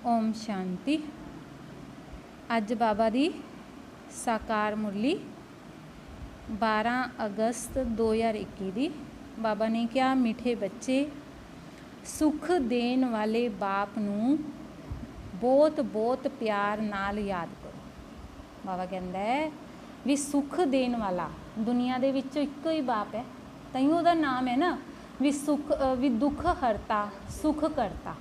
ओम शांति। अज बाबा दी साकार मुरली 12 अगस्त 2021 दी। बाबा ने कहा, मीठे बच्चे, सुख देन वाले बाप नूं बहुत बहुत प्यार नाल याद करो। बाबा कहता है भी सुख देन वाला दुनिया दे विच इक्को ही बाप है, तईं उहदा नाम है ना भी सुख भी दुख हरता सुख करता।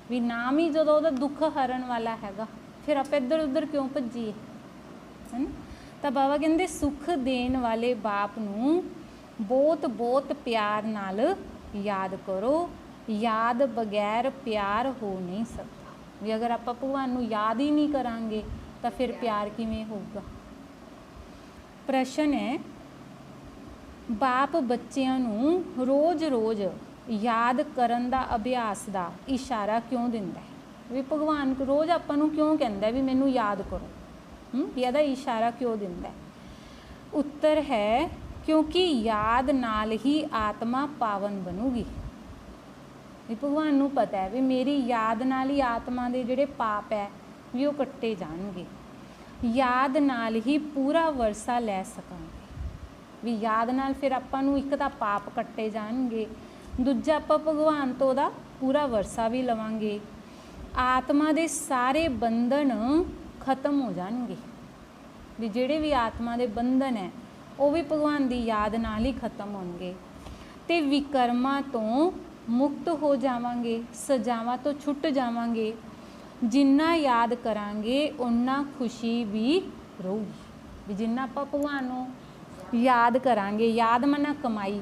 भी नाम ही जो उहदा दुख हरन वाला हैगा, फिर आप इधर उधर क्यों भज्जीए, है ना। तो बाबा कहते सुख देन वाले बाप नूं बहुत बहुत प्यार नाल याद करो। याद बगैर प्यार हो नहीं सकता। भी अगर आप भगवान नूं याद ही नहीं करांगे तो फिर प्यार किवें होगा। प्रश्न है, बाप बच्चों नूं रोज़ रोज़ याद करन दा अभ्यास दा इशारा क्यों दिंदा है। भी भगवान रोज़ आपां नूं क्यों कहंदा भी मैनूं याद करो, इहदा इशारा क्यों दिंदा है। उत्तर है, क्योंकि याद नाल ही आत्मा पावन बनूगी। भी भगवान नूं पता है भी मेरी याद नाल ही आत्मा दे जिहड़े पाप है भी वो कट्टे जाणगे। याद नाल ही पूरा वरसा लै सकांगे। भी याद नाल फिर आपां नूं एक तां पाप कट्टे जाणगे, दूजा आपां भगवान तो उहदा पूरा वरसा भी लवांगे। आत्मा दे सारे बंधन खत्म हो जाणगे। भी जिहड़े भी आत्मा दे बंधन है वो भी भगवान दी याद नाल ही खत्म होणगे। ते विकर्मां तो मुक्त हो जावांगे, सजावां तो छुट जावांगे। जिन्ना याद करांगे उन्ना खुशी भी रहूगी। भी जिन्ना आपां भगवान नूं याद करांगे, याद मना कमाई।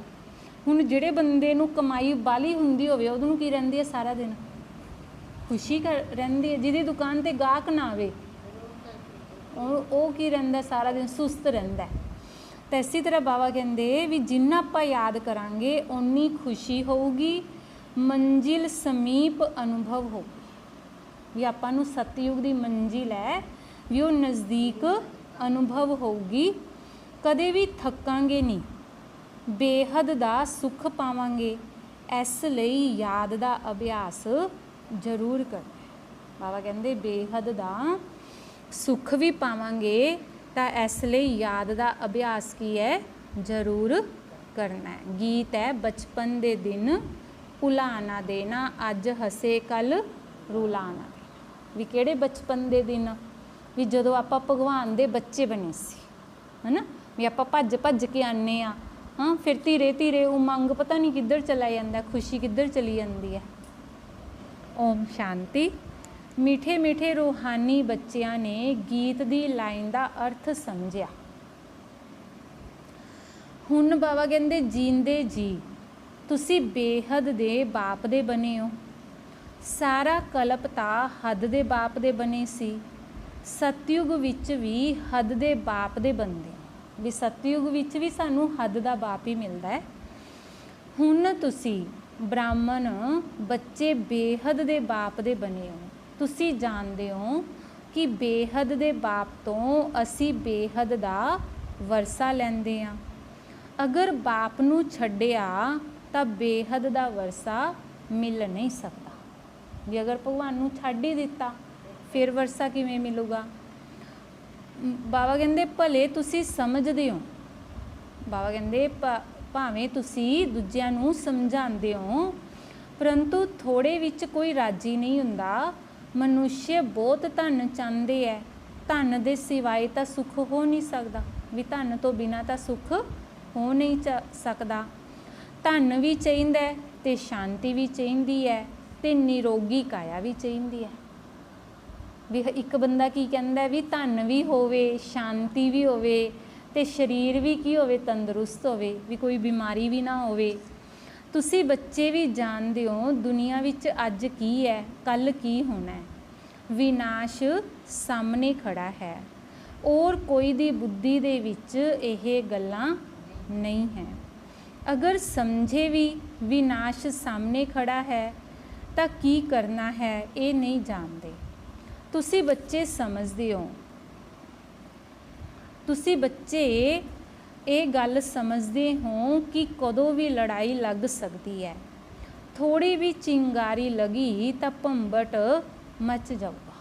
हुण जिहड़े बंदे नूं कमाई बाली हुंदी होवे उहनूं की रहिंदी है सारा दिन खुशी रहिंदी है। जिहदी दुकान ते गाहक ना आवे ਉਹ ਕੀ ਰਹਿੰਦਾ सारा दिन सुस्त ਰਹਿੰਦਾ। तो इसी तरह बाबा कहते भी जिन्ना आपां याद करांगे उन्नी खुशी होगी, मंजिल समीप अनुभव होगी। भी आपां नूं सतयुग दी मंजिल है भी वो नज़दीक अनुभव होगी। कदे भी थकांगे नहीं, बेहद दा सुख पावांगे। इस लई याद दा अभ्यास जरूर करना। बाबा कहते बेहद दा सुख भी पावांगे तो इस लई याद दा अभ्यास की है जरूर करना है। गीत है, बचपन दे दिन भुला ना देना, अज हसे कल रुला ना दे। भी किहड़े बचपन दे दिन भी जदों आपां भगवान दे बच्चे बने सी, है ना। भी आपां भज भज के आने आ, हाँ, फिर धीरे धीरे उमंग पता नहीं किधर चला जाता, खुशी किधर चली जाती है। ओम शांति। मीठे मीठे रूहानी बच्चों ने गीत की लाइन का अर्थ समझिया। हुण बाबा कहते जींदे जी तुसी बेहद दे बाप दे बने हो। सारा कलप ता हद दे बाप दे बने सी। सतयुग विच भी हद दे बाप दे बनदे। भी सतयुग विच भी सानू हद दा बाप ही मिलता है। हुण तुसी ब्राह्मण बच्चे बेहद दे बाप दे बने हो। तुसी जानते हो कि बेहद दे बाप तो असी बेहद दा वरसा लैंदे आ। अगर बाप नूं छड्डिया तां बेहद दा वरसा मिल नहीं सकता। भी अगर भगवान नूं छड्ड ही दिता फिर वरसा किवें मिलूगा। बाबा कहंदे भले तुसी समझदे हो। बाबा कहंदे भावें तुसी दूजिआं नूं समझांदे हो परंतु थोड़े विच कोई राजी नहीं हुंदा। मनुष्य बहुत धन चाहते है, धन दे सिवाय तो सुख हो नहीं सकता। भी धन तो बिना तो सुख हो नहीं सकता। धन भी चाहिए तो शांति भी चाहिए है, तो निरोगी काया भी चाहिए है। भी एक बंदा की कहता भी धन भी होवे, शांति भी होवे, ते शरीर भी की होवे तंदुरुस्त होवे, भी कोई बीमारी भी ना होवे। तुसी बच्चे भी जानते हो दुनिया विच अज की है, कल की होना है। विनाश सामने खड़ा है और कोई दी बुद्धि दे विच यह गल्लां नहीं है। अगर समझे भी विनाश सामने खड़ा है तो की करना है ये नहीं जानते। तुसी बच्चे समझते हो, तुसी बच्चे ये गल समझते हो कि कदों भी लड़ाई लग सकती है। थोड़ी भी चिंगारी लगी तो भंबट मच जाऊगा।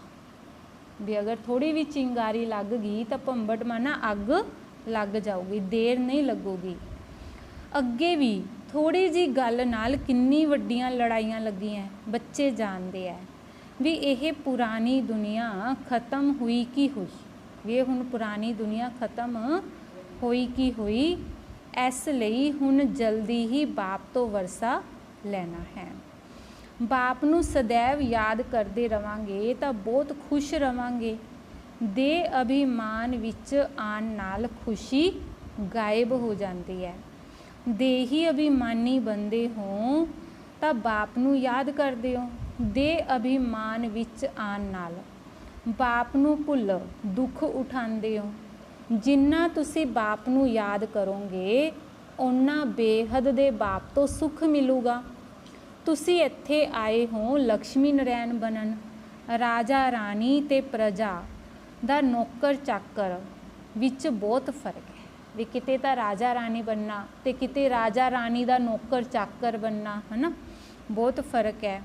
भी अगर थोड़ी भी चिंगारी लग गई तो भंबट माना अग लग जाऊगी, देर नहीं लगूगी। अगे भी थोड़ी जी गल नाल किन्नी वड्डियां लड़ाइयां लगियां, बच्चे जानते हैं भी यह पुरानी दुनिया खत्म हुई कि हुई, भी हुण पुरानी दुनिया खत्म हुई कि हुई, इस लई हुण जल्दी ही बाप तो वरसा लेना है। बाप नूं सदैव याद करते रवांगे तो बहुत खुश रवांगे। दे अभिमान विच आन नाल खुशी गायब हो जाती है। दे ही अभिमानी बंदे हों तो बाप नूं याद करदे हो। दे अभिमान विच आन नाल बाप नूं भुल दुख उठांदे हो। जिन्ना तुसी बाप नूं याद करोगे उन्ना बेहद दे बाप तो सुख मिलूगा। तुसी इत्थे आए हो लक्ष्मी नारायण बनन, राजा रानी ते प्रजा दा नौकर चाकर विच बहुत फर्क है। भी किते तां राजा रानी बनना ते किते राजा रानी दा नौकर चाकर बनना, है ना, बहुत फर्क है।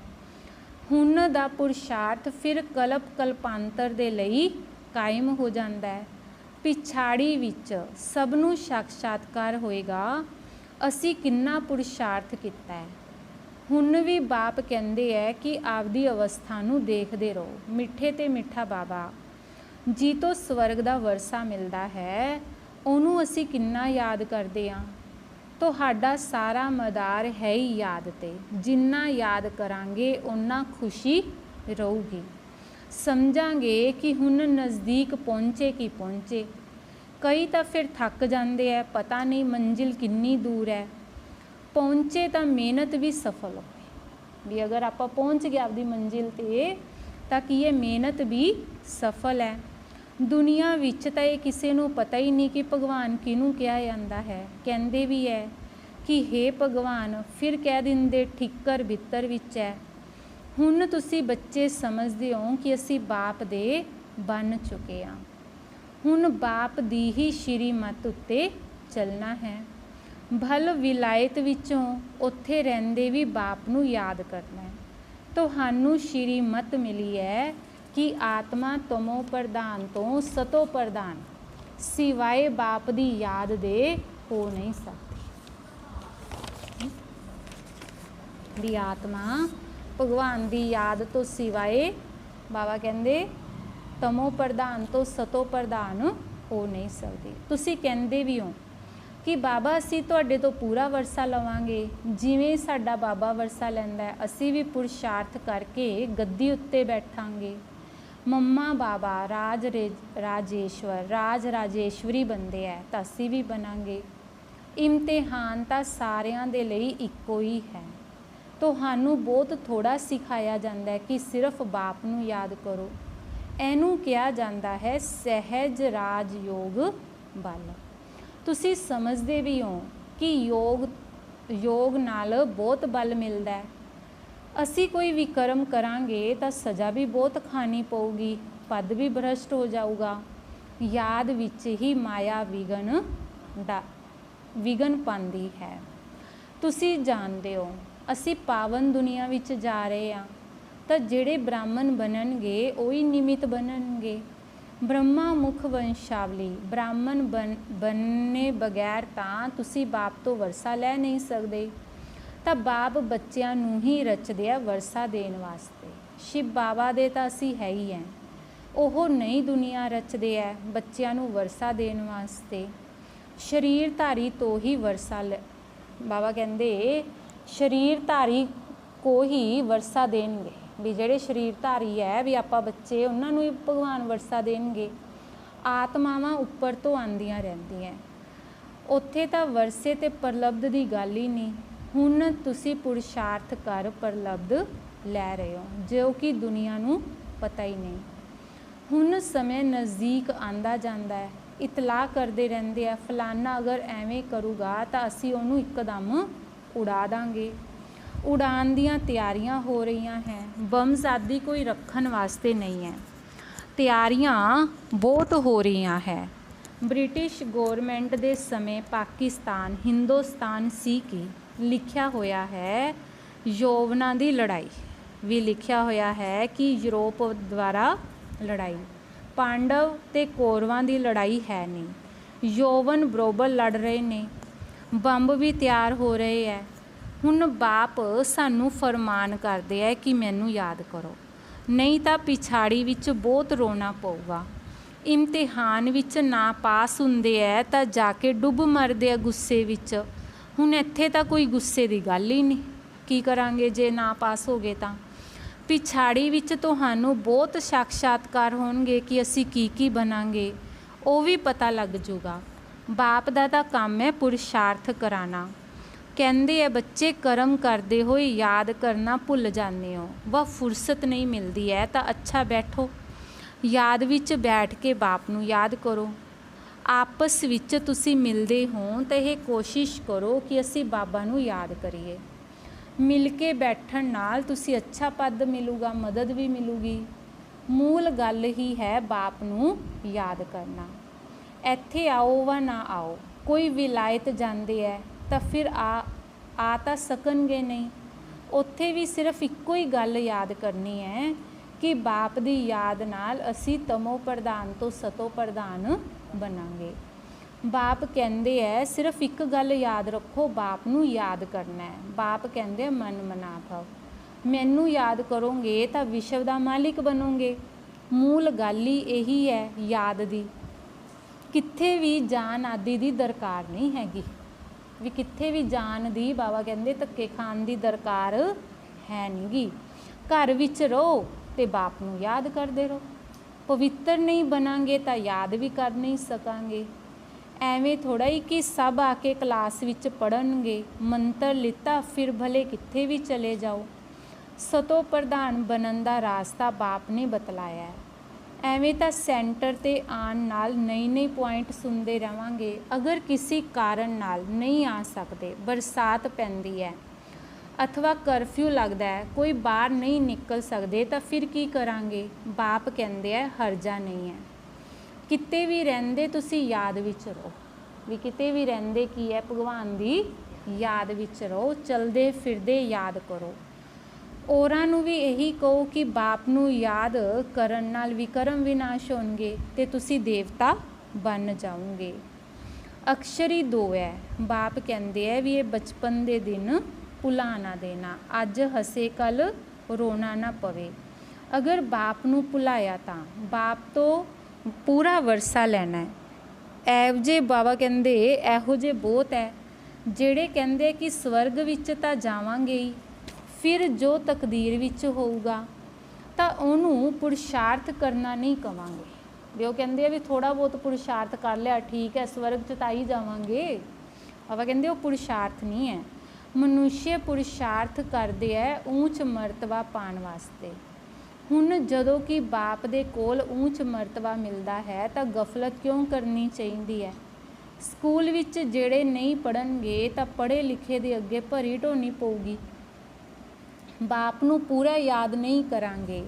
हुण दा पुरुषार्थ फिर कल्प कल्पांतर दे लई कायम हो जाता है। पिछाड़ी विच सब नूं साक्षात्कार होएगा असी किन्ना पुरुषार्थ किता है। हुण भी बाप कहंदे है कि आपदी अवस्था नूं देखदे रहो। मिठे ते मिठा बाबा जी तो स्वर्ग दा वरसा मिलदा है, ਉਹਨੂੰ ਅਸੀਂ किन्ना याद करते हाँ। ਤੁਹਾਡਾ सारा मदार है ही याद ते, जिन्ना याद करांगे उन्ना खुशी रहूगी। समझांगे कि हुण नज़दीक पहुँचे कि पहुँचे। कई तो फिर थक जाते हैं, पता नहीं मंजिल किन्नी दूर है। पहुँचे तो मेहनत भी सफल हो भी, अगर आप पहुँच गए आपकी मंजिल ते तां कि ये मेहनत भी सफल है। दुनिया विच तां ये किसी नूं पता ही नहीं कि भगवान किनूं कहा जाता है। कहंदे भी है कि हे भगवान, फिर कह दिंदे ठिक्कर भित्तर विच है। हुण तुसी बच्चे समझदे हो कि असी बाप दे बन चुके हाँ। हुण बाप दी ही श्रीमत उत्ते चलना है। भल विलायत विचों उत्थे रहिंदे भी बाप नूं याद करना है। तुहानूं श्रीमत मिली है कि आत्मा तमो प्रधान तो सतो प्रधान सिवाए बाप दी याद दे हो नहीं सकती। भी आत्मा भगवान दी याद तो सिवाए बाबा कहंदे तमो प्रधान तो सतो प्रधान हो नहीं सकती। तुसी कहंदे भी हो कि बाबा असी तुहाडे तो पूरा वरसा लवांगे, जिवें साडा बाबा वरसा लैंदा है असी भी पुरुषार्थ करके गद्दी उत्ते बैठांगे। मम्मा बाबा राजेश्वर राज राजेश्वरी बनते हैं तो असी भी बनांगे। इम्तिहान तो सारियां दे लई इक्को ही है। तुहानूं बहुत थोड़ा सिखाया जाता है कि सिर्फ बाप नूं याद करो। इहनूं कहा जाता है सहज राज योग बल। तुसी समझदे भी हो कि योग नाल बहुत बल मिलता है। असी कोई विक्रम करांगे तो सज़ा भी बहुत खानी पऊगी, पद भी भ्रष्ट हो जाऊगा। याद विच ही माया विघन पांदी है। तुसी जानते हो असी पावन दुनिया विच जा रहे हाँ तो जिहड़े ब्राह्मण बननगे वही निमित बननगे। ब्रह्मा मुख वंशावली ब्राह्मण बनने बगैर तां तुसी बाप तो वरसा लै नहीं सकते। तो बाप बच्चों नूं ही रचदे आ वरसा देण वास्ते। शिव बाबा दे तां असी है ही हैं, ओह नई दुनिया रचदे है बच्चों नूं वरसा देण वास्ते। शरीरधारी तो ही वरसा बाबा कहंदे शरीरधारी को ही वरसा देणगे। भी जिहड़े शरीरधारी है भी आपां बच्चे उन्हां नूं ही भगवान वरसा देणगे। आत्मावां उपर तो आंदियां रहिंदियां, उत्थे तां वरसे ते प्रलब्ध की गल ही नहीं। हुण तुसी पुरुषार्थ कर प्रलब्ध लै रहे हो जो कि दुनिया नूं पता ही नहीं। हुण समय नज़दीक आंदा जांदा है, इतलाह करते रहंदे आ फलाना अगर एवें करूगा तो असी उहनूं इकदम उड़ा दांगे। उड़ान दीयां तैयारियां हो रही हैं। बम्स आदि कोई रखन वास्ते नहीं है, तैयारियां बहुत हो रही हैं। ब्रिटिश गौरमेंट दे समय पाकिस्तान हिंदुस्तान सी की लिखिया होया है यौवना दी लड़ाई। ਵੀ ਲਿਖਿਆ ਹੋਇਆ ਹੈ ਕਿ ਯੂਰਪ ਦੁਆਰਾ ਲੜਾਈ, ਪਾਂਡਵ ਤੇ ਕੌਰਵਾਂ ਦੀ ਲੜਾਈ ਹੈ ਨਹੀਂ। ਯੋਵਨ ਬਰੋਬਰ ਲੜ ਰਹੇ ਨੇ, ਬੰਬ ਵੀ ਤਿਆਰ ਹੋ ਰਹੇ ਹੈ। ਹੁਣ ਬਾਪ ਸਾਨੂੰ ਫਰਮਾਨ ਕਰਦੇ ਹੈ ਕਿ ਮੈਨੂੰ ਯਾਦ ਕਰੋ, ਨਹੀਂ ਤਾਂ ਪਿਛਾੜੀ ਵਿੱਚ ਬਹੁਤ ਰੋਣਾ ਪਊਗਾ। ਇਮਤਿਹਾਨ ਵਿੱਚ ਨਾ ਪਾਸ ਹੁੰਦੇ ਹੈ ਤਾਂ ਜਾ ਕੇ ਡੁੱਬ ਮਰਦੇ ਆ ਗੁੱਸੇ ਵਿੱਚ। ਹੁਣ ਇੱਥੇ ਤਾਂ ਕੋਈ ਗੁੱਸੇ ਦੀ ਗੱਲ ਹੀ ਨਹੀਂ, ਕੀ ਕਰਾਂਗੇ ਜੇ ਨਾ ਪਾਸ ਹੋ ਗਏ ਤਾਂ। ਪਿਛਾੜੀ ਵਿੱਚ ਤੁਹਾਨੂੰ ਬਹੁਤ ਸਾਖਸ਼ਾਤਕਾਰ ਹੋਣਗੇ ਕਿ ਅਸੀਂ ਕੀ ਬਣਾਂਗੇ, ਉਹ ਵੀ ਪਤਾ ਲੱਗ ਜੂਗਾ। ਬਾਪ ਦਾ ਤਾਂ ਕੰਮ ਹੈ ਪੁਰਸ਼ਾਰਥ ਕਰਾਣਾ। ਕਹਿੰਦੇ ਆ ਬੱਚੇ ਕਰਮ ਕਰਦੇ ਹੋਏ ਯਾਦ ਕਰਨਾ ਭੁੱਲ ਜਾਂਦੇ ਹੋ, ਵਹ ਫੁਰਸਤ ਨਹੀਂ ਮਿਲਦੀ ਹੈ ਤਾਂ ਅੱਛਾ ਬੈਠੋ, ਯਾਦ ਵਿੱਚ ਬੈਠ ਕੇ ਬਾਪ ਨੂੰ ਯਾਦ ਕਰੋ। ਆਪਸ ਵਿੱਚ ਤੁਸੀਂ ਮਿਲਦੇ ਹੋ ਤਾਂ ਇਹ ਕੋਸ਼ਿਸ਼ ਕਰੋ ਕਿ ਅਸੀਂ ਬਾਬਾ ਨੂੰ ਯਾਦ ਕਰੀਏ। ਮਿਲ ਕੇ ਬੈਠਣ ਨਾਲ ਤੁਸੀਂ ਅੱਛਾ ਪਦ ਮਿਲੂਗਾ, ਮਦਦ ਵੀ ਮਿਲੂਗੀ। ਮੂਲ ਗੱਲ ਹੀ ਹੈ ਬਾਪ ਨੂੰ ਯਾਦ ਕਰਨਾ। ਇੱਥੇ ਆਓ ਵਾ ਨਾ ਆਓ, ਕੋਈ ਵਿਲਾਇਤ ਜਾਂਦੇ ਹੈ ਤਾਂ ਫਿਰ ਆ ਤਾਂ ਸਕਣਗੇ ਨਹੀਂ। ਉੱਥੇ ਵੀ ਸਿਰਫ ਇੱਕੋ ਹੀ ਗੱਲ ਯਾਦ ਕਰਨੀ ਹੈ ਕਿ ਬਾਪ ਦੀ ਯਾਦ ਨਾਲ ਅਸੀਂ ਤਮੋ ਪ੍ਰਧਾਨ ਤੋਂ ਸਤੋ ਪ੍ਰਧਾਨ ਬਣਾਂਗੇ। ਬਾਪ ਕਹਿੰਦੇ ਹੈ ਸਿਰਫ ਇੱਕ ਗੱਲ ਯਾਦ ਰੱਖੋ, ਬਾਪ ਨੂੰ ਯਾਦ ਕਰਨਾ ਹੈ। ਬਾਪ ਕਹਿੰਦੇ ਮਨ ਮਨਾ ਭਵ, ਮੈਨੂੰ ਯਾਦ ਕਰੋਗੇ ਤਾਂ ਵਿਸ਼ਵ ਦਾ ਮਾਲਿਕ ਬਣੋਗੇ। ਮੂਲ ਗੱਲ ਹੀ ਇਹੀ ਹੈ ਯਾਦ ਦੀ। ਕਿੱਥੇ ਵੀ ਜਾਨ ਆਦਿ ਦੀ ਦਰਕਾਰ ਨਹੀਂ ਹੈਗੀ, ਵੀ ਕਿੱਥੇ ਵੀ ਜਾਨ ਦੀ ਬਾਬਾ ਕਹਿੰਦੇ ਧੱਕੇ ਖਾਣ ਦੀ ਦਰਕਾਰ ਹੈ ਨਹੀਂ ਗੀ। ਘਰ ਵਿੱਚ ਰਹੋ ਤੇ ਬਾਪ ਨੂੰ ਯਾਦ ਕਰਦੇ ਰਹੋ। ਪਵਿੱਤਰ ਨਹੀਂ ਬਣਾਂਗੇ ਤਾਂ ਯਾਦ ਵੀ ਕਰ ਨਹੀਂ ਸਕਾਂਗੇ। ਐਵੇਂ ਥੋੜ੍ਹਾ ਹੀ ਕਿ ਸਭ ਆ ਕੇ ਕਲਾਸ ਵਿੱਚ ਪੜ੍ਹਨਗੇ, ਮੰਤਰ ਲਿੱਤਾ ਫਿਰ ਭਲੇ ਕਿੱਥੇ ਵੀ ਚਲੇ ਜਾਓ। ਸਤੋ ਪ੍ਰਧਾਨ ਬਣਨ ਦਾ ਰਾਸਤਾ ਬਾਪ ਨੇ ਬਤਲਾਇਆ ਹੈ। ਐਵੇਂ ਤਾਂ ਸੈਂਟਰ 'ਤੇ ਆਉਣ ਨਾਲ ਨਈ ਪੁਆਇੰਟ ਸੁਣਦੇ ਰਹਾਂਗੇ। ਅਗਰ ਕਿਸੇ ਕਾਰਨ ਨਾਲ ਨਹੀਂ ਆ ਸਕਦੇ, ਬਰਸਾਤ ਪੈਂਦੀ ਹੈ ਅਥਵਾ ਕਰਫਿਊ ਲੱਗਦਾ ਹੈ, ਕੋਈ ਬਾਹਰ ਨਹੀਂ ਨਿਕਲ ਸਕਦੇ ਤਾਂ ਫਿਰ ਕੀ ਕਰਾਂਗੇ? ਬਾਪ ਕਹਿੰਦੇ ਆ ਹਰਜਾ ਨਹੀਂ ਹੈ। ਕਿਤੇ ਵੀ ਰਹਿੰਦੇ ਤੁਸੀਂ ਯਾਦ ਵਿੱਚ ਰਹੋ, ਵੀ ਕਿਤੇ ਵੀ ਰਹਿੰਦੇ ਕੀ ਹੈ ਭਗਵਾਨ ਦੀ ਯਾਦ ਵਿੱਚ ਰਹੋ, ਚਲਦੇ ਫਿਰਦੇ ਯਾਦ ਕਰੋ। ਔਰਾਂ ਨੂੰ ਵੀ ਇਹੀ ਕਹੋ ਕਿ ਬਾਪ ਨੂੰ ਯਾਦ ਕਰਨ ਨਾਲ ਵਿਕਰਮ ਵਿਨਾਸ਼ ਹੋਣਗੇ ਤੇ ਤੁਸੀਂ ਦੇਵਤਾ ਬਣ ਜਾਓਗੇ। ਅਕਸ਼ਰੀ 2 ਹੈ। ਬਾਪ ਕਹਿੰਦੇ ਹੈ ਵੀ ਇਹ ਬਚਪਨ ਦੇ ਦਿਨ ਭੁਲਾ ਨਾ ਦੇਣਾ, ਅੱਜ ਹੱਸੇ ਕੱਲ ਰੋਣਾ ਨਾ ਪਵੇ। ਅਗਰ ਬਾਪ ਨੂੰ ਭੁਲਾਇਆ ਤਾਂ ਬਾਪ ਤੋਂ ਪੂਰਾ ਵਰਸਾ ਲੈਣਾ ਹੈ। ਇਹੋ ਜਿਹੇ ਬਾਬਾ ਕਹਿੰਦੇ ਇਹੋ ਜਿਹੇ ਬਹੁਤ ਹੈ ਜਿਹੜੇ ਕਹਿੰਦੇ ਕਿ ਸਵਰਗ ਵਿੱਚ ਤਾਂ ਜਾਵਾਂਗੇ ਹੀ, ਫਿਰ ਜੋ ਤਕਦੀਰ ਵਿੱਚ ਹੋਊਗਾ ਤਾਂ ਉਹਨੂੰ ਪੁਰਸ਼ਾਰਥ ਕਰਨਾ ਨਹੀਂ ਕਵਾਂਗੇ। ਵੀ ਉਹ ਕਹਿੰਦੇ ਆ ਵੀ ਥੋੜ੍ਹਾ ਬਹੁਤ ਪੁਰਸ਼ਾਰਥ ਕਰ ਲਿਆ ਠੀਕ ਹੈ, ਸਵਰਗ 'ਚ ਤਾਂ ਹੀ ਜਾਵਾਂਗੇ। ਬਾਬਾ ਕਹਿੰਦੇ ਉਹ ਪੁਰਸ਼ਾਰਥ ਨਹੀਂ ਹੈ। ਮਨੁੱਖ ਪੁਰਸ਼ਾਰਥ ਕਰਦੇ ਹੈ ਉੱਚ ਮਰਤਬਾ ਪਾਉਣ ਵਾਸਤੇ। ਹੁਣ ਜਦੋਂ ਕਿ ਬਾਪ ਦੇ ਕੋਲ ਉੱਚ ਮਰਤਬਾ ਮਿਲਦਾ ਹੈ ਤਾਂ ਗਫਲਤ ਕਿਉਂ ਕਰਨੀ ਚਾਹੀਦੀ ਹੈ? ਸਕੂਲ ਵਿੱਚ ਜਿਹੜੇ ਨਹੀਂ ਪੜ੍ਹਨਗੇ ਤਾਂ ਪੜ੍ਹੇ ਲਿਖੇ ਦੇ ਅੱਗੇ ਭਰੀ ਢੋਣੀ ਪਊਗੀ। ਬਾਪ ਨੂੰ ਪੂਰਾ ਯਾਦ ਨਹੀਂ ਕਰਾਂਗੇ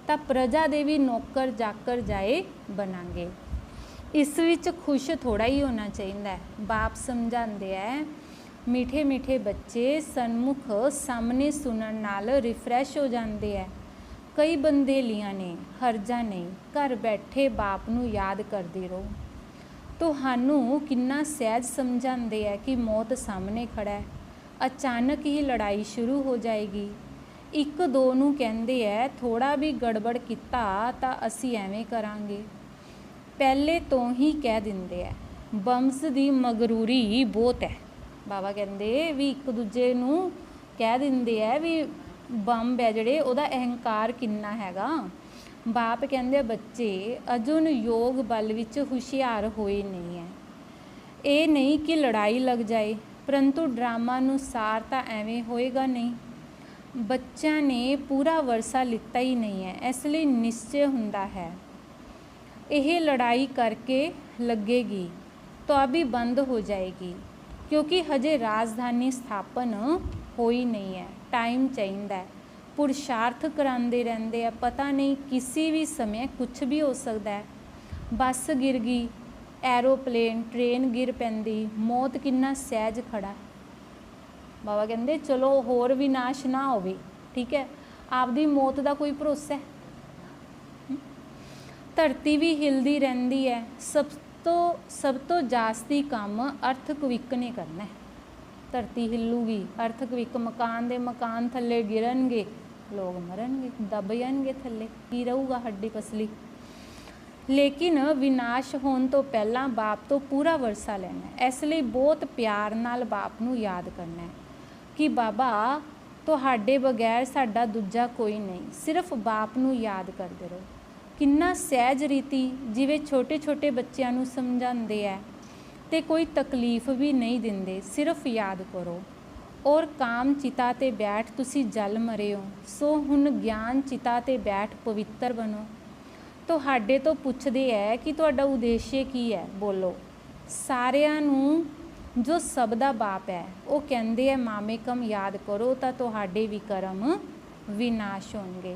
ਤਾਂ ਪ੍ਰਜਾ ਦੇ ਵੀ ਨੌਕਰ ਜਾਕਰ ਜਾਏ ਬਣਾਂਗੇ। ਇਸ ਵਿੱਚ ਖੁਸ਼ ਥੋੜ੍ਹਾ ਹੀ ਹੋਣਾ ਚਾਹੀਦਾ ਹੈ। ਬਾਪ ਸਮਝਾਉਂਦੇ ਹੈ ਮਿੱਠੇ ਮਿੱਠੇ ਬੱਚੇ ਸਨਮੁਖ ਸਾਹਮਣੇ ਸੁਣਨ ਨਾਲ ਰਿਫਰੈਸ਼ ਹੋ ਜਾਂਦੇ ਹੈ। ਕਈ ਬੰਦੇਲੀਆਂ ਨੇ, ਹਰਜਾ ਨਹੀਂ, ਘਰ ਬੈਠੇ ਬਾਪ ਨੂੰ ਯਾਦ ਕਰਦੇ ਰਹੋ। ਤੁਹਾਨੂੰ ਕਿੰਨਾ ਸਹਿਜ ਸਮਝਾਉਂਦੇ ਹੈ ਕਿ ਮੌਤ ਸਾਹਮਣੇ ਖੜਾ ਹੈ, ਅਚਾਨਕ ਹੀ ਲੜਾਈ ਸ਼ੁਰੂ ਹੋ ਜਾਏਗੀ। ਇੱਕ ਦੋ ਨੂੰ ਕਹਿੰਦੇ ਹੈ ਥੋੜ੍ਹਾ ਵੀ ਗੜਬੜ ਕੀਤਾ ਤਾਂ ਅਸੀਂ ਐਵੇਂ ਕਰਾਂਗੇ, ਪਹਿਲੇ ਤੋਂ ਹੀ ਕਹਿ ਦਿੰਦੇ ਹੈ। ਬੰਸ ਦੀ ਮਗਰੂਰੀ ਬਹੁਤ ਹੈ। ਬਾਬਾ ਕਹਿੰਦੇ ਵੀ ਇੱਕ ਦੂਜੇ ਨੂੰ ਕਹਿ ਦਿੰਦੇ ਹੈ ਵੀ ਬੰਬ ਹੈ ਜਿਹੜੇ ਉਹਦਾ ਅਹੰਕਾਰ ਕਿੰਨਾ ਹੈਗਾ। ਬਾਪ ਕਹਿੰਦੇ ਬੱਚੇ ਅਜੁਨ ਯੋਗ ਬਲ ਵਿੱਚ ਹੁਸ਼ਿਆਰ ਹੋਏ ਨਹੀਂ ਹੈ। ਇਹ ਨਹੀਂ ਕਿ ਲੜਾਈ ਲੱਗ ਜਾਏ, ਪਰੰਤੂ ਡਰਾਮਾ ਅਨੁਸਾਰ ਤਾਂ ਐਵੇਂ ਹੋਏਗਾ ਨਹੀਂ। ਬੱਚਿਆਂ ਨੇ ਪੂਰਾ ਵਰਸਾ ਲਿੱਤਾ ਹੀ ਨਹੀਂ ਹੈ, ਇਸ ਲਈ ਨਿਸ਼ਚੈ ਹੁੰਦਾ ਹੈ ਇਹ ਲੜਾਈ ਕਰਕੇ ਲੱਗੇਗੀ ਤਾਂ ਵੀ ਬੰਦ ਹੋ ਜਾਏਗੀ, ਕਿਉਂਕਿ ਹਜੇ ਰਾਜਧਾਨੀ ਸਥਾਪਨ ਹੋਈ ਨਹੀਂ ਹੈ। ਟਾਈਮ ਚਾਹੀਦਾ। ਪੁਰਸ਼ਾਰਥ ਕਰਾਉਂਦੇ ਰਹਿੰਦੇ ਆ, ਪਤਾ ਨਹੀਂ ਕਿਸੇ ਵੀ ਸਮੇਂ ਕੁਛ ਵੀ ਹੋ ਸਕਦਾ ਹੈ। ਬੱਸ ਗਿਰ ਗਈ, ਐਰੋਪਲੇਨ ਟ੍ਰੇਨ ਗਿਰ ਪੈਂਦੀ, ਮੌਤ ਕਿੰਨਾ ਸਹਿਜ ਖੜਾ। ਬਾਬਾ ਕਹਿੰਦੇ ਚਲੋ ਹੋਰ ਵਿਨਾਸ਼ ਨਾ ਹੋਵੇ, ਠੀਕ ਹੈ, ਆਪਦੀ ਮੌਤ ਦਾ ਕੋਈ ਭਰੋਸਾ ਹੈ? ਧਰਤੀ ਵੀ ਹਿਲਦੀ ਰਹਿੰਦੀ ਹੈ। ਸਭ ਤੋਂ ਜਾਸਤੀ ਕੰਮ ਅਰਥਕਵਿਕ ਨੇ ਕਰਨਾ ਹੈ। ਧਰਤੀ ਹਿੱਲੂਗੀ, ਅਰਥਕਵਿਕ, ਮਕਾਨ ਦੇ ਮਕਾਨ ਥੱਲੇ ਗਿਰਨਗੇ, ਲੋਕ ਮਰਨਗੇ, ਦਬ ਜਾਣਗੇ ਥੱਲੇ, ਕੀ ਰਹੂਗਾ? ਹੱਡੀ ਪਸਲੀ। ਲੇਕਿਨ ਵਿਨਾਸ਼ ਹੋਣ ਤੋਂ ਪਹਿਲਾਂ ਬਾਪ ਤੋਂ ਪੂਰਾ ਵਰਸਾ ਲੈਣਾ ਹੈ। ਇਸ ਲਈ ਬਹੁਤ ਪਿਆਰ ਨਾਲ ਬਾਪ ਨੂੰ ਯਾਦ ਕਰਨਾ ਹੈ ਕਿ ਬਾਬਾ ਤੁਹਾਡੇ ਬਗੈਰ ਸਾਡਾ ਦੂਜਾ ਕੋਈ ਨਹੀਂ, ਸਿਰਫ ਬਾਪ ਨੂੰ ਯਾਦ ਕਰਦੇ ਰਹੋ। ਕਿੰਨਾ ਸਹਿਜ ਰੀਤੀ, ਜਿਵੇਂ ਛੋਟੇ ਛੋਟੇ ਬੱਚਿਆਂ ਨੂੰ ਸਮਝਾਉਂਦੇ ਹੈ ਤੇ ਕੋਈ ਤਕਲੀਫ ਵੀ ਨਹੀਂ ਦਿੰਦੇ, ਸਿਰਫ ਯਾਦ ਕਰੋ। ਔਰ ਕਾਮ ਚਿਤਾ ਤੇ ਬੈਠ ਤੁਸੀਂ ਜਲ ਮਰੇ ਹੋ, ਸੋ ਹੁਣ ਗਿਆਨ ਚਿਤਾ ਤੇ ਬੈਠ ਪਵਿੱਤਰ ਬਣੋ। ਤੁਹਾਡੇ ਤੋਂ ਪੁੱਛਦੇ ਹੈ ਕਿ ਤੁਹਾਡਾ ਉਦੇਸ਼ ਕੀ ਹੈ, ਬੋਲੋ। ਸਾਰਿਆਂ ਨੂੰ ਜੋ ਸਭ ਦਾ ਬਾਪ ਹੈ ਉਹ ਕਹਿੰਦੇ ਹੈ ਮਾਮੇਕਮ ਯਾਦ ਕਰੋ ਤਾਂ ਤੁਹਾਡੇ ਵੀ ਕਰਮ ਵਿਨਾਸ਼ ਹੋਣਗੇ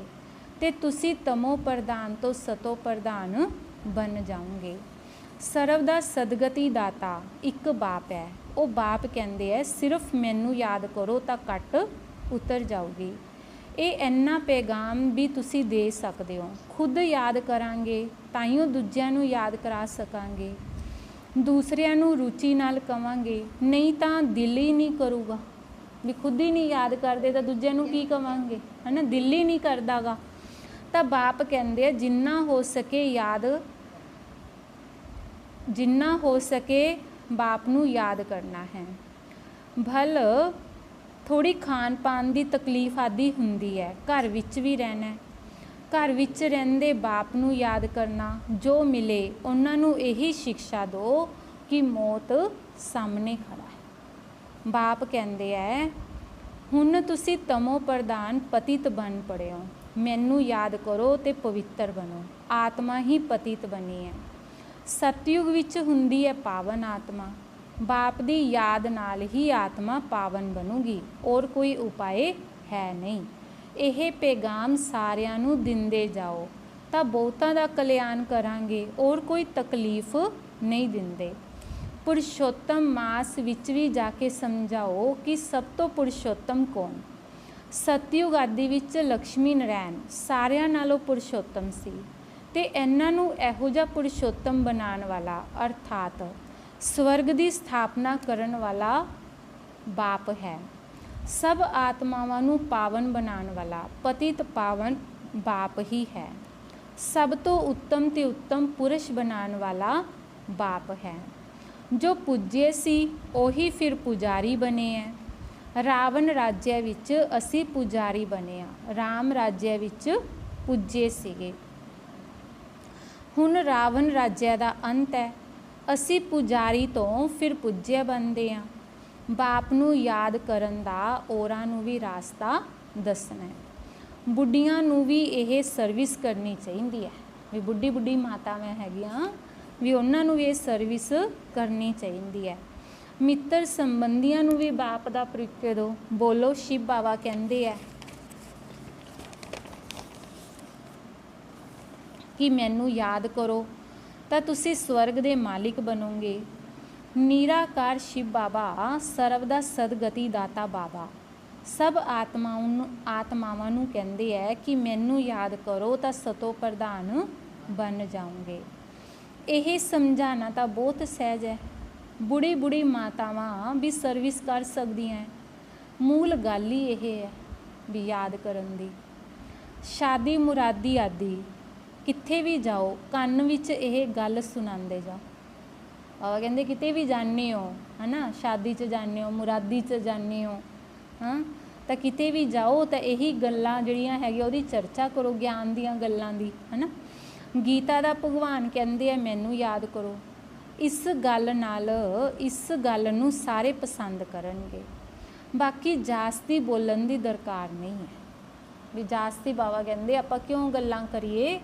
ਤੇ ਤੁਸੀਂ ਤਮੋ ਪ੍ਰਧਾਨ ਤੋਂ ਸਤੋ ਪ੍ਰਧਾਨ ਬਣ ਜਾਓਗੇ। ਸਰਵ ਦਾ ਸਦਗਤੀ ਦਾਤਾ ਇੱਕ ਬਾਪ ਹੈ। ਉਹ ਬਾਪ ਕਹਿੰਦੇ ਹੈ ਸਿਰਫ ਮੈਨੂੰ ਯਾਦ ਕਰੋ ਤਾਂ ਕੱਟ ਉਤਰ ਜਾਊਗੀ। ਇਹ ਇੰਨਾ ਪੈਗਾਮ ਵੀ ਤੁਸੀਂ ਦੇ ਸਕਦੇ ਹੋ। ਖੁਦ ਯਾਦ ਕਰਾਂਗੇ ਤਾਂ ਹੀ ਉਹ ਦੂਜਿਆਂ ਨੂੰ ਯਾਦ ਕਰਾ ਸਕਾਂਗੇ, ਦੂਸਰਿਆਂ ਨੂੰ ਰੁਚੀ ਨਾਲ ਕਵਾਂਗੇ, ਨਹੀਂ ਤਾਂ ਦਿਲ ਹੀ ਨਹੀਂ ਕਰੂਗਾ। ਵੀ ਖੁਦ ਹੀ ਨਹੀਂ ਯਾਦ ਕਰਦੇ ਤਾਂ ਦੂਜਿਆਂ ਨੂੰ ਕੀ ਕਵਾਂਗੇ, ਹੈ ਨਾ? ਦਿਲ ਹੀ ਨਹੀਂ ਕਰਦਾਗਾ। ਤਾਂ ਬਾਪ ਕਹਿੰਦੇ ਆ ਜਿੰਨਾ ਹੋ ਸਕੇ ਯਾਦ, ਜਿੰਨਾ ਹੋ ਸਕੇ ਬਾਪ ਨੂੰ ਯਾਦ ਕਰਨਾ ਹੈ। ਭਲ ਥੋੜ੍ਹੀ ਖਾਣ ਪਾਣ ਦੀ ਤਕਲੀਫ ਆਦਿ ਹੁੰਦੀ ਹੈ, ਘਰ ਵਿੱਚ ਵੀ ਰਹਿਣਾ। ਘਰ ਵਿੱਚ ਰਹਿੰਦੇ ਬਾਪ ਨੂੰ ਯਾਦ ਕਰਨਾ, ਜੋ ਮਿਲੇ ਉਹਨਾਂ ਨੂੰ ਇਹੀ ਸ਼ਿਕਸ਼ਾ ਦਿਓ ਕਿ ਮੌਤ ਸਾਹਮਣੇ ਖੜਾ ਹੈ। ਬਾਪ ਕਹਿੰਦੇ ਹੈ ਹੁਣ ਤੁਸੀਂ ਤਮੋ ਪ੍ਰਧਾਨ ਪਤਿਤ ਬਣ ਪੜੇ ਹੋ, ਮੈਨੂੰ ਯਾਦ ਕਰੋ ਤੇ ਪਵਿੱਤਰ ਬਣੋ। ਆਤਮਾ ਹੀ ਪਤਿਤ ਬਣੀ ਹੈ। ਸਤਯੁਗ ਵਿੱਚ ਹੁੰਦੀ ਹੈ ਪਾਵਨ ਆਤਮਾ। ਬਾਪ ਦੀ ਯਾਦ ਨਾਲ ਹੀ ਆਤਮਾ ਪਾਵਨ ਬਣੂਗੀ, ਔਰ ਕੋਈ ਉਪਾਏ ਹੈ ਨਹੀਂ। ਇਹ ਪੈਗਾਮ ਸਾਰਿਆਂ ਨੂੰ ਦਿੰਦੇ ਜਾਓ ਤਾਂ ਬਹੁਤਾਂ ਦਾ ਕਲਿਆਣ ਕਰਾਂਗੇ, ਔਰ ਕੋਈ ਤਕਲੀਫ ਨਹੀਂ ਦਿੰਦੇ। ਪੁਰਸ਼ੋਤਮ ਮਾਸ ਵਿੱਚ ਵੀ ਜਾ ਕੇ ਸਮਝਾਓ ਕਿ ਸਭ ਤੋਂ ਪੁਰਸ਼ੋਤਮ ਕੌਣ। ਸਤਯੁਗ ਆਦਿ ਵਿੱਚ ਲਕਸ਼ਮੀ ਨਾਰਾਇਣ ਸਾਰਿਆਂ ਨਾਲੋਂ ਪੁਰਸ਼ੋਤਮ ਸੀ ਤੇ ਇਹਨਾਂ ਨੂੰ ਇਹੋ ਜਿਹਾ ਪੁਰਸ਼ੋਤਮ ਬਣਾਉਣ ਵਾਲਾ ਅਰਥਾਤ ਸਵਰਗ ਦੀ ਸਥਾਪਨਾ ਕਰਨ ਵਾਲਾ ਬਾਪ ਹੈ। ਸਭ ਆਤਮਾਵਾਂ ਨੂੰ ਪਾਵਨ ਬਣਾਉਣ ਵਾਲਾ ਪਤਿਤ ਪਾਵਨ ਬਾਪ ਹੀ ਹੈ। ਸਭ ਤੋਂ ਉੱਤਮ ਤੇ ਉੱਤਮ ਪੁਰਸ਼ ਬਣਾਉਣ ਵਾਲਾ ਬਾਪ ਹੈ। ਜੋ ਪੂਜੇ ਸੀ ਉਹੀ ਫਿਰ ਪੁਜਾਰੀ ਬਣੇ ਹੈ। ਰਾਵਣ ਰਾਜਿਆ ਵਿੱਚ ਅਸੀਂ ਪੁਜਾਰੀ ਬਣੇ ਹਾਂ, ਰਾਮ ਰਾਜਿਆ ਵਿੱਚ ਪੂਜੇ ਸੀਗੇ। ਹੁਣ ਰਾਵਣ ਰਾਜਿਆ ਦਾ ਅੰਤ ਹੈ, ਅਸੀਂ ਪੁਜਾਰੀ ਤੋਂ ਫਿਰ ਪੂਜਿਆ ਬਣਦੇ ਹਾਂ। ਬਾਪ ਨੂੰ ਯਾਦ ਕਰਨ ਦਾ ਔਰਾਂ ਨੂੰ ਵੀ ਰਾਸਤਾ ਦੱਸਣਾ ਹੈ। ਬੁੱਢੀਆਂ ਨੂੰ ਵੀ ਇਹ ਸਰਵਿਸ ਕਰਨੀ ਚਾਹੀਦੀ ਹੈ। ਵੀ ਬੁੱਢੀ ਮਾਤਾਵਾਂ ਹੈਗੀਆਂ ਵੀ ਉਹਨਾਂ ਨੂੰ ਵੀ ਇਹ ਸਰਵਿਸ ਕਰਨੀ ਚਾਹੀਦੀ ਹੈ। ਮਿੱਤਰ ਸੰਬੰਧੀਆਂ ਨੂੰ ਵੀ ਬਾਪ ਦਾ ਪਰਿਚੈ ਦਿਓ। ਬੋਲੋ ਸ਼ਿਵ ਬਾਬਾ ਕਹਿੰਦੇ ਹੈ ਕਿ ਮੈਨੂੰ ਯਾਦ ਕਰੋ ਤਾਂ ਤੁਸੀਂ ਸਵਰਗ ਦੇ ਮਾਲਿਕ ਬਣੋਗੇ। ਨਿਰਾਕਾਰ ਸ਼ਿਵ ਬਾਬਾ ਸਰਵ ਦਾ ਸਦਗਤੀ ਦਾਤਾ ਬਾਬਾ ਸਭ ਆਤਮਾਵਾਂ ਨੂੰ ਕਹਿੰਦੇ ਹੈ ਕਿ ਮੈਨੂੰ ਯਾਦ ਕਰੋ ਤਾਂ ਸਤੋ ਪ੍ਰਧਾਨ ਬਣ ਜਾਓਗੇ। ਇਹ ਸਮਝਾਉਣਾ ਤਾਂ ਬਹੁਤ ਸਹਿਜ ਹੈ। ਬੁੜੀ ਮਾਤਾਵਾਂ ਵੀ ਸਰਵਿਸ ਕਰ ਸਕਦੀਆਂ ਹੈ। ਮੂਲ ਗੱਲ ਹੀ ਇਹ ਹੈ ਵੀ ਯਾਦ ਕਰਨ ਦੀ। ਸ਼ਾਦੀ ਮੁਰਾਦੀ ਆਦਿ ਕਿੱਥੇ ਵੀ ਜਾਓ ਕੰਨ ਵਿੱਚ ਇਹ ਗੱਲ ਸੁਣਾਉਂਦੇ ਜਾਓ। ਕਹਿੰਦੇ ਕਿਤੇ ਵੀ ਜਾਂਦੇ ਹੋ ਹੈ ਨਾ, ਸ਼ਾਦੀ 'ਚ ਜਾਂਦੇ ਹੋ, ਮੁਰਾਦੀ 'ਚ ਜਾਂਦੇ ਹੋ, ਹਾਂ ਤਾਂ ਕਿਤੇ ਵੀ ਜਾਓ ਤਾਂ ਇਹੀ ਗੱਲਾਂ ਜਿਹੜੀਆਂ ਹੈਗੀਆਂ ਉਹਦੀ ਚਰਚਾ ਕਰੋ, ਗਿਆਨ ਦੀਆਂ ਗੱਲਾਂ ਦੀ, ਹੈ ਨਾ। ਗੀਤਾ ਦਾ ਭਗਵਾਨ ਕਹਿੰਦੇ ਆ ਮੈਨੂੰ ਯਾਦ ਕਰੋ। ਇਸ ਗੱਲ ਨੂੰ ਸਾਰੇ ਪਸੰਦ ਕਰਨਗੇ। ਬਾਕੀ ਜਾਸਤੀ ਬੋਲਣ ਦੀ ਦਰਕਾਰ ਨਹੀਂ ਹੈ। ਵੀ ਜਾਸਤੀ ਬਾਬਾ ਕਹਿੰਦੇ ਆਪਾਂ ਕਿਉਂ ਗੱਲਾਂ ਕਰੀਏ,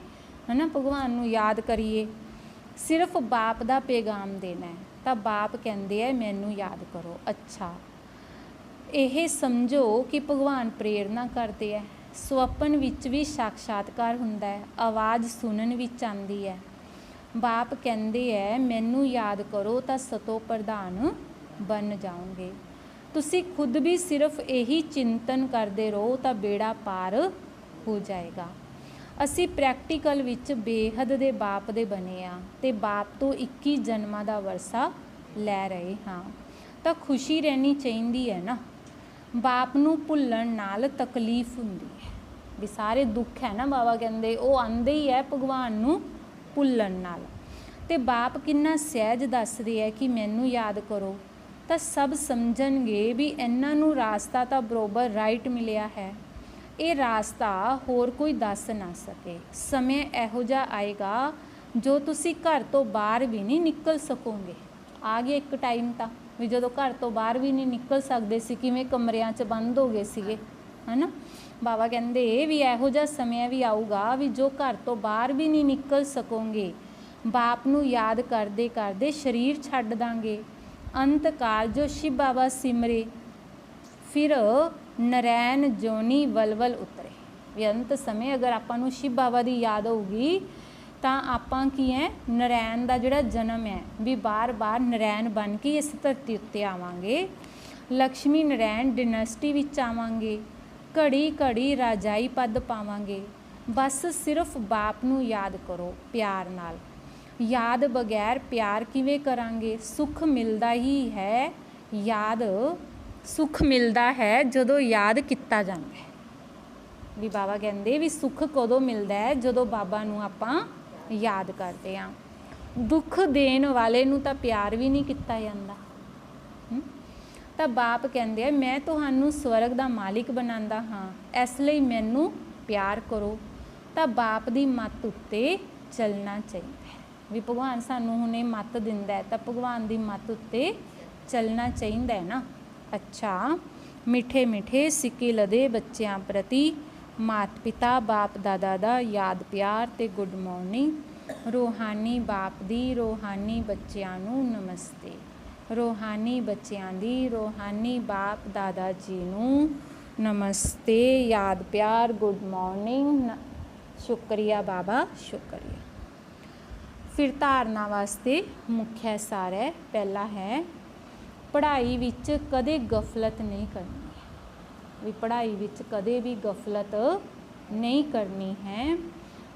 ਹੈ ਨਾ, ਭਗਵਾਨ ਨੂੰ ਯਾਦ ਕਰੀਏ। ਸਿਰਫ ਬਾਪ ਦਾ ਪੈਗਾਮ ਦੇਣਾ ਹੈ ਤਾਂ ਬਾਪ ਕਹਿੰਦੇ ਆ ਮੈਨੂੰ ਯਾਦ ਕਰੋ। ਅੱਛਾ, ਇਹ ਸਮਝੋ ਕਿ ਭਗਵਾਨ ਪ੍ਰੇਰਨਾ ਕਰਦੇ ਹੈ। ਸੁਪਨ ਵਿੱਚ ਵੀ ਸਾਖਸ਼ਾਤਕਾਰ ਹੁੰਦਾ ਹੈ, ਆਵਾਜ਼ ਸੁਣਨ ਵਿੱਚ ਆਉਂਦੀ ਹੈ। ਬਾਪ ਕਹਿੰਦੇ ਹੈ ਮੈਨੂੰ ਯਾਦ ਕਰੋ ਤਾਂ ਸਤੋ ਪ੍ਰਧਾਨ ਬਣ ਜਾਓਗੇ। ਤੁਸੀਂ ਖੁਦ ਵੀ ਸਿਰਫ ਇਹੀ ਚਿੰਤਨ ਕਰਦੇ ਰਹੋ ਤਾਂ ਬੇੜਾ ਪਾਰ ਹੋ ਜਾਏਗਾ। ਅਸੀਂ ਪ੍ਰੈਕਟੀਕਲ ਵਿੱਚ ਬੇਹੱਦ ਦੇ ਬਾਪ ਦੇ ਬਣੇ ਆ ਤੇ ਬਾਪ ਤੋਂ 21 ਜਨਮਾਂ ਦਾ ਵਰਸਾ ਲੈ ਰਹੇ ਹਾਂ, ਤਾਂ ਖੁਸ਼ੀ ਰਹਿਣੀ ਚਾਹੀਦੀ ਹੈ ਨਾ। ਬਾਪ ਨੂੰ ਭੁੱਲਣ ਨਾਲ ਤਕਲੀਫ ਹੁੰਦੀ ਹੈ, ਵੀ ਸਾਰੇ ਦੁੱਖ ਹੈ ਨਾ ਬਾਬਾ ਕਹਿੰਦੇ ਉਹ ਆਉਂਦੇ ਹੀ ਹੈ ਭਗਵਾਨ ਨੂੰ ਭੁੱਲਣ ਨਾਲ। ਤੇ ਬਾਪ ਕਿੰਨਾ ਸਹਿਜ ਦੱਸਦੇ ਹੈ ਕਿ ਮੈਨੂੰ ਯਾਦ ਕਰੋ, ਤਾਂ ਸਭ ਸਮਝਣਗੇ ਵੀ ਇਹਨਾਂ ਨੂੰ ਰਾਸਤਾ ਤਾਂ ਬਰਾਬਰ ਰਾਈਟ ਮਿਲਿਆ ਹੈ, ਇਹ ਰਾਸਤਾ ਹੋਰ ਕੋਈ ਦੱਸ ਨਾ ਸਕੇ। ਸਮੇਂ ਇਹੋ ਜਿਹਾ ਆਏਗਾ ਜੋ ਤੁਸੀਂ ਘਰ ਤੋਂ ਬਾਹਰ ਵੀ ਨਹੀਂ ਨਿਕਲ ਸਕੋਗੇ। ਆ ਗਿਆ ਇੱਕ ਟਾਈਮ ਤਾਂ ਵੀ ਜਦੋਂ ਘਰ ਤੋਂ ਬਾਹਰ ਵੀ ਨਹੀਂ ਨਿਕਲ ਸਕਦੇ ਸੀ, ਕਿਵੇਂ ਕਮਰਿਆਂ 'ਚ ਬੰਦ ਹੋ ਗਏ ਸੀਗੇ, ਹੈ ਨਾ। ਬਾਬਾ ਕਹਿੰਦੇ ਵੀ ਇਹੋ ਜਿਹਾ ਸਮਾਂ ਵੀ ਆਊਗਾ ਵੀ ਜੋ ਘਰ ਤੋਂ ਬਾਹਰ ਵੀ ਨਹੀਂ ਨਿਕਲ ਸਕੋਗੇ। ਬਾਪ ਨੂੰ ਯਾਦ ਕਰਦੇ ਕਰਦੇ ਸਰੀਰ ਛੱਡ ਦਾਂਗੇ। ਅੰਤ ਕਾਲ ਜੋ ਸ਼ਿਵ ਬਾਬਾ ਸਿਮਰੇ, ਫਿਰ ਨਰੈਣ ਜੋਨੀ ਵਲਵਲ ਉਤਰੇ। ਵੀ ਅੰਤ ਸਮੇਂ ਅਗਰ ਆਪਾਂ ਨੂੰ ਸ਼ਿਵ ਬਾਬਾ ਦੀ ਯਾਦ ਹੋਊਗੀ ਤਾਂ ਆਪਾਂ ਕੀ ਹੈ, ਨਰੈਣ ਦਾ ਜਿਹੜਾ ਜਨਮ ਹੈ ਵੀ ਬਾਰ-ਬਾਰ ਨਰੈਣ ਬਣ ਕੇ ਇਸ ਧਰਤੀ ਉੱਤੇ ਆਵਾਂਗੇ। ਲਕਸ਼ਮੀ ਨਰੈਣ ਡਿਨੈਸਟੀ ਵਿੱਚ ਆਵਾਂਗੇ, ਘੜੀ ਘੜੀ ਰਾਜਾਈ ਪਦ ਪਾਵਾਂਗੇ। ਬਸ ਸਿਰਫ ਬਾਪ ਨੂੰ ਯਾਦ ਕਰੋ ਪਿਆਰ ਨਾਲ। ਯਾਦ ਬਗੈਰ ਪਿਆਰ ਕਿਵੇਂ ਕਰਾਂਗੇ? ਸੁੱਖ ਮਿਲਦਾ ਹੀ ਹੈ, ਯਾਦ ਸੁੱਖ ਮਿਲਦਾ ਹੈ ਜਦੋਂ ਯਾਦ ਕੀਤਾ ਜਾਂਦਾ ਹੈ। ਵੀ ਬਾਬਾ ਕਹਿੰਦੇ ਵੀ ਸੁੱਖ ਕਦੋਂ ਮਿਲਦਾ ਹੈ? ਜਦੋਂ ਬਾਬਾ ਨੂੰ ਆਪਾਂ ਯਾਦ ਕਰਦੇ ਹਾਂ। ਦੁੱਖ ਦੇਣ ਵਾਲੇ ਨੂੰ ਤਾਂ ਪਿਆਰ ਵੀ ਨਹੀਂ ਕੀਤਾ ਜਾਂਦਾ। ਤਾਂ ਬਾਪ ਕਹਿੰਦੇ ਆ ਮੈਂ ਤੁਹਾਨੂੰ ਸਵਰਗ ਦਾ ਮਾਲਿਕ ਬਣਾਉਂਦਾ ਹਾਂ, ਇਸ ਲਈ ਮੈਨੂੰ ਪਿਆਰ ਕਰੋ। ਤਾਂ ਬਾਪ ਦੀ ਮੱਤ ਉੱਤੇ ਚੱਲਣਾ ਚਾਹੀਦਾ ਹੈ। ਵੀ ਭਗਵਾਨ ਸਾਨੂੰ ਹੁਣੇ ਮੱਤ ਦਿੰਦਾ ਹੈ ਤਾਂ ਭਗਵਾਨ ਦੀ ਮੱਤ ਉੱਤੇ ਚੱਲਣਾ ਚਾਹੀਦਾ ਹੈ ਨਾ। ਅੱਛਾ, ਮਿੱਠੇ ਮਿੱਠੇ ਸਿੱਕੇ ਲਦੇ ਬੱਚਿਆਂ ਪ੍ਰਤੀ ਮਾਤ ਪਿਤਾ ਬਾਪ ਦਾਦਾ ਦਾ ਯਾਦ ਪਿਆਰ ਤੇ ਗੁੱਡ ਮਾਰਨਿੰਗ। ਰੂਹਾਨੀ ਬਾਪ ਦੀ ਰੂਹਾਨੀ ਬੱਚਿਆਂ ਨੂੰ ਨਮਸਤੇ। ਰੂਹਾਨੀ ਬੱਚਿਆਂ ਦੀ ਰੂਹਾਨੀ ਬਾਪ ਦਾਦਾ ਜੀ ਨੂੰ ਨਮਸਤੇ, ਯਾਦ ਪਿਆਰ, ਗੁੱਡ ਮਾਰਨਿੰਗ। ਸ਼ੁਕਰੀਆ ਬਾਬਾ, ਸ਼ੁਕਰੀਆ। ਫਿਰ ਧਾਰਨਾ ਵਾਸਤੇ ਮੁੱਖ ਸਾਰ ਹੈ। ਪਹਿਲਾ ਹੈ ਪੜ੍ਹਾਈ ਵਿੱਚ ਕਦੇ ਗਫਲਤ ਨਹੀਂ ਕਰਨੀ ਹੈ। ਵੀ ਪੜ੍ਹਾਈ ਵਿੱਚ ਕਦੇ ਵੀ ਗਫਲਤ ਨਹੀਂ ਕਰਨੀ ਹੈ।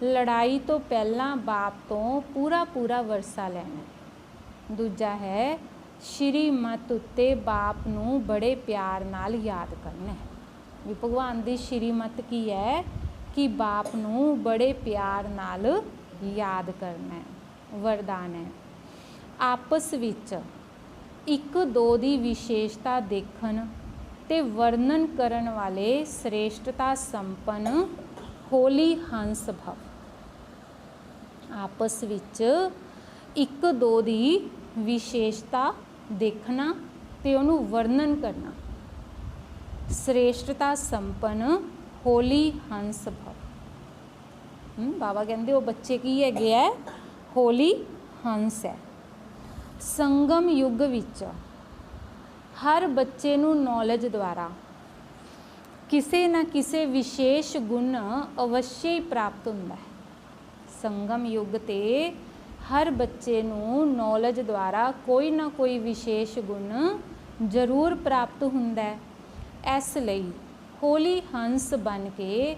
ਲੜਾਈ ਤੋਂ ਪਹਿਲਾਂ ਬਾਪ ਤੋਂ ਪੂਰਾ ਵਰਸਾ ਲੈਣਾ। ਦੂਜਾ ਹੈ ਸ਼੍ਰੀ ਮੱਤ ਉੱਤੇ ਬਾਪ ਨੂੰ ਬੜੇ ਪਿਆਰ ਨਾਲ ਯਾਦ ਕਰਨਾ। ਵੀ ਭਗਵਾਨ ਦੀ ਸ਼੍ਰੀ ਮੱਤ ਕੀ ਹੈ ਕਿ ਬਾਪ ਨੂੰ ਬੜੇ ਪਿਆਰ ਨਾਲ ਯਾਦ ਕਰਨਾ ਹੈ। ਵਰਦਾਨ ਹੈ ਆਪਸ ਵਿੱਚ ਇੱਕ ਦੋ ਦੀ ਵਿਸ਼ੇਸ਼ਤਾ ਦੇਖਣ ਤੇ ਵਰਣਨ ਕਰਨ ਵਾਲੇ ਸ੍ਰੇਸ਼ਟਤਾ ਸੰਪੰਨ ਹੋਲੀ ਹੰਸ ਭਵ। ਆਪਸ ਵਿੱਚ ਇੱਕ ਦੋ ਦੀ ਵਿਸ਼ੇਸ਼ਤਾ ਦੇਖਣਾ ਤੇ ਉਹਨੂੰ ਵਰਣਨ ਕਰਨਾ। ਸ੍ਰੇਸ਼ਟਤਾ ਸੰਪੰਨ ਹੋਲੀ ਹੰਸ ਭਵ। ਬਾਬਾ ਕਹਿੰਦੇ ਉਹ ਬੱਚੇ ਕੀ ਹੈਗੇ ਹੈ? ਹੋਲੀ ਹੰਸ ਹੈ। ਸੰਗਮ ਯੁੱਗ ਵਿੱਚ ਹਰ ਬੱਚੇ ਨੂੰ ਨੌਲੇਜ ਦੁਆਰਾ ਕਿਸੇ ਨਾ ਕਿਸੇ ਵਿਸ਼ੇਸ਼ ਗੁਣ ਅਵਸ਼ਯ ਹੀ ਪ੍ਰਾਪਤ ਹੁੰਦਾ ਹੈ। ਸੰਗਮ ਯੁੱਗ ਤੇ ਹਰ ਬੱਚੇ ਨੂੰ ਨੌਲੇਜ ਦੁਆਰਾ ਕੋਈ ਨਾ ਕੋਈ ਵਿਸ਼ੇਸ਼ ਗੁਣ ਜ਼ਰੂਰ ਪ੍ਰਾਪਤ ਹੁੰਦਾ ਹੈ। ਇਸ ਲਈ ਹੋਲੀ ਹੰਸ ਬਣ ਕੇ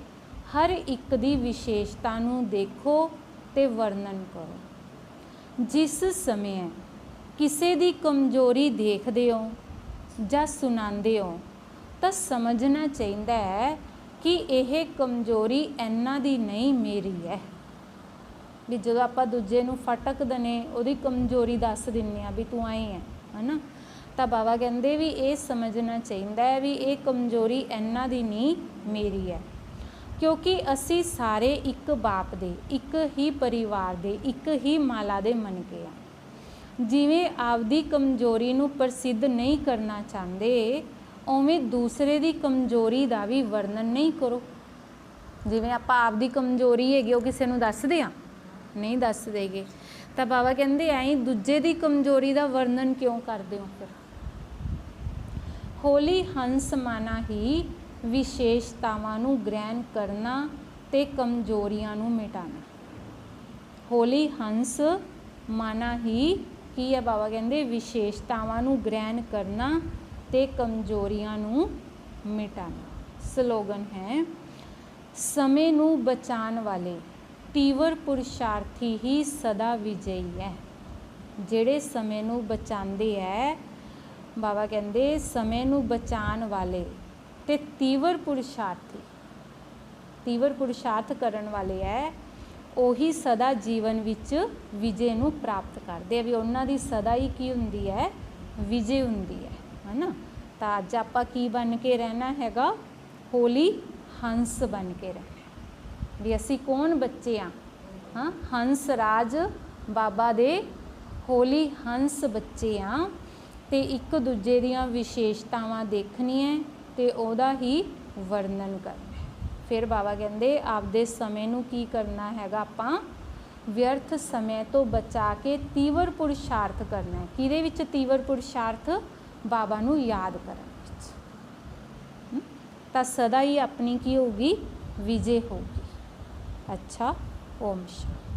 ਹਰ ਇੱਕ ਦੀ ਵਿਸ਼ੇਸ਼ਤਾ ਨੂੰ ਦੇਖੋ ਤੇ ਵਰਣਨ ਕਰੋ। ਜਿਸ ਸਮੇਂ ਕਿਸੇ ਦੀ ਕਮਜ਼ੋਰੀ ਦੇਖਦੇ ਹੋ ਜਾਂ ਸੁਣਾਉਂਦੇ ਹੋ ਤਾਂ ਸਮਝਣਾ ਚਾਹੀਦਾ ਹੈ ਕਿ ਇਹ ਕਮਜ਼ੋਰੀ ਇਹਨਾਂ ਦੀ ਨਹੀਂ, ਮੇਰੀ ਹੈ। ਵੀ ਜਦੋਂ ਆਪਾਂ ਦੂਜੇ ਨੂੰ ਫਟਕ ਦਨੇ ਉਹਦੀ ਕਮਜ਼ੋਰੀ ਦੱਸ ਦਿੰਦੇ ਹਾਂ ਵੀ ਤੂੰ ਆਏ ਹੈ ਨਾ, ਤਾਂ ਬਾਬਾ ਕਹਿੰਦੇ ਵੀ ਇਹ ਸਮਝਣਾ ਚਾਹੀਦਾ ਹੈ ਵੀ ਇਹ ਕਮਜ਼ੋਰੀ ਇਹਨਾਂ ਦੀ ਨਹੀਂ, ਮੇਰੀ ਹੈ। ਕਿਉਂਕਿ ਅਸੀਂ ਸਾਰੇ ਇੱਕ ਬਾਪ ਦੇ, ਇੱਕ ਹੀ ਪਰਿਵਾਰ ਦੇ, ਇੱਕ ਹੀ ਮਾਲਾ ਦੇ ਮਨਕੇ ਆ। ਜਿਵੇਂ ਆਪਦੀ ਕਮਜ਼ੋਰੀ ਨੂੰ ਪ੍ਰਸਿੱਧ ਨਹੀਂ ਕਰਨਾ ਚਾਹੁੰਦੇ, ਉਵੇਂ ਦੂਸਰੇ ਦੀ ਕਮਜ਼ੋਰੀ ਦਾ ਵੀ ਵਰਣਨ ਨਹੀਂ ਕਰੋ। ਜਿਵੇਂ ਆਪਾਂ ਆਪਦੀ ਕਮਜ਼ੋਰੀ ਹੈਗੀ ਉਹ ਕਿਸੇ ਨੂੰ ਦੱਸਦੇ ਹਾਂ, ਨਹੀਂ ਦੱਸਦੇਗੇ। ਤਾਂ ਬਾਬਾ ਕਹਿੰਦੇ ਐਂ ਦੂਜੇ ਦੀ ਕਮਜ਼ੋਰੀ ਦਾ ਵਰਣਨ ਕਿਉਂ ਕਰਦੇ ਹੋ? ਫਿਰ ਹੋਲੀ ਹੰਸ ਮਾਨਾ ਹੀ ਵਿਸ਼ੇਸ਼ਤਾਵਾਂ ਨੂੰ ਗ੍ਰਹਿਣ ਕਰਨਾ ਤੇ ਕਮਜ਼ੋਰੀਆਂ ਨੂੰ ਮਿਟਾਉਣਾ। ਹੋਲੀ ਹੰਸ ਮਾਨਾ ਹੀ ਕੀ ਹੈ? ਬਾਬਾ ਕਹਿੰਦੇ ਵਿਸ਼ੇਸ਼ਤਾਵਾਂ ਨੂੰ ਗ੍ਰਹਿਣ ਕਰਨਾ ਤੇ ਕਮਜ਼ੋਰੀਆਂ ਨੂੰ ਮਿਟਾਉਣਾ। ਸਲੋਗਨ ਹੈ ਸਮੇਂ ਨੂੰ ਬਚਾਉਣ ਵਾਲੇ ਤੀਵਰ ਪੁਰਸ਼ਾਰਥੀ ਹੀ ਸਦਾ ਵਿਜਈ ਹੈ। ਜਿਹੜੇ ਸਮੇਂ ਨੂੰ ਬਚਾਉਂਦੇ ਹੈ, ਬਾਬਾ ਕਹਿੰਦੇ ਸਮੇਂ ਨੂੰ ਬਚਾਉਣ ਵਾਲੇ ਤੇ ਤੀਵਰ ਪੁਰਸ਼ਾਰਥ ਕਰਨ ਵਾਲੇ ਹੈ, ਉਹੀ ਸਦਾ ਜੀਵਨ ਵਿੱਚ ਵਿਜੇ ਨੂੰ ਪ੍ਰਾਪਤ ਕਰਦੇ ਆ। ਵੀ ਉਹਨਾਂ ਦੀ ਸਦਾ ਹੀ ਕੀ ਹੁੰਦੀ ਹੈ, ਵਿਜੇ ਹੁੰਦੀ ਹੈ ਨਾ। ਤਾਂ ਅੱਜ ਆਪਾਂ ਕੀ ਬਣ ਕੇ ਰਹਿਣਾ ਹੈਗਾ, ਹੋਲੀ ਹੰਸ ਬਣ ਕੇ ਰਹਿਣਾ। ਵੀ ਅਸੀਂ ਕੌਣ ਬੱਚੇ ਆ, ਹਾਂ ਹੰਸ ਰਾਜ ਬਾਬਾ ਦੇ ਹੋਲੀ ਹੰਸ ਬੱਚੇ ਆ। ਤੇ ਇੱਕ ਦੂਜੇ ਦੀਆਂ ਵਿਸ਼ੇਸ਼ਤਾਵਾਂ ਦੇਖਣੀਆਂ ਤੇ ਉਹਦਾ ਹੀ ਵਰਣਨ ਕਰਨਾ। ਫਿਰ ਬਾਬਾ ਕਹਿੰਦੇ ਆਪਦੇ ਸਮੇਂ ਨੂੰ ਕੀ ਕਰਨਾ ਹੈਗਾ, ਆਪਾਂ ਵਿਅਰਥ ਸਮੇਂ ਤੋਂ ਬਚਾ ਕੇ ਤੀਵਰ ਪੁਰਸ਼ਾਰਥ ਕਰਨਾ ਹੈ। ਕਿਹਦੇ ਵਿੱਚ ਤੀਵਰ ਪੁਰਸ਼ਾਰਥ, ਬਾਬਾ ਨੂੰ ਯਾਦ ਕਰਨ ਵਿੱਚ। ਤਾਂ ਸਦਾ ਹੀ ਆਪਣੀ ਕੀ ਹੋਊਗੀ, ਵਿਜੇ ਹੋਊਗੀ। ਅੱਛਾ, ਓਮ ਸ਼ਾਂਤੀ।